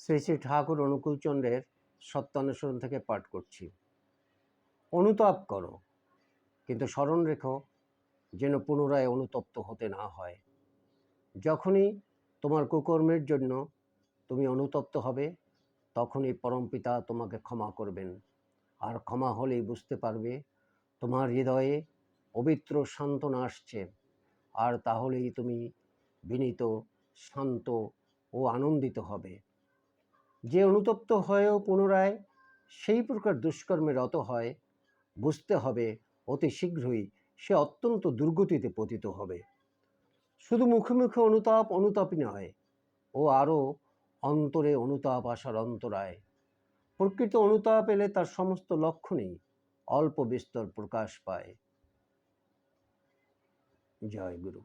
শ্রী শ্রী ঠাকুর অনুকূলচন্দ্রের সত্যানুসরণ থেকে পাঠ করছি। অনুতাপ করো, কিন্তু স্মরণ রেখো যেন পুনরায় অনুতপ্ত হতে না হয়। যখনই তোমার কুকর্মের জন্য তুমি অনুতপ্ত হবে, তখনই পরমপিতা তোমাকে ক্ষমা করবেন। আর ক্ষমা হলেই বুঝতে পারবে তোমার হৃদয়ে পবিত্র সান্ত্বনা আসছে, আর তাহলেই তুমি বিনীত, শান্ত ও আনন্দিত হবে। যে অনুতপ্ত হয়েও পুনরায় সেই প্রকার দুষ্কর্মে রত হয়, বুঝতে হবে অতি শীঘ্রই সে অত্যন্ত দুর্গতিতে পতিত হবে। শুধু মুখে মুখে অনুতাপই নয়, ও আরও অন্তরে অনুতাপ আসার অন্তরায়। প্রকৃত অনুতাপ এলে তার সমস্ত লক্ষণেই অল্প বিস্তর প্রকাশ পায়। জয় গুরু।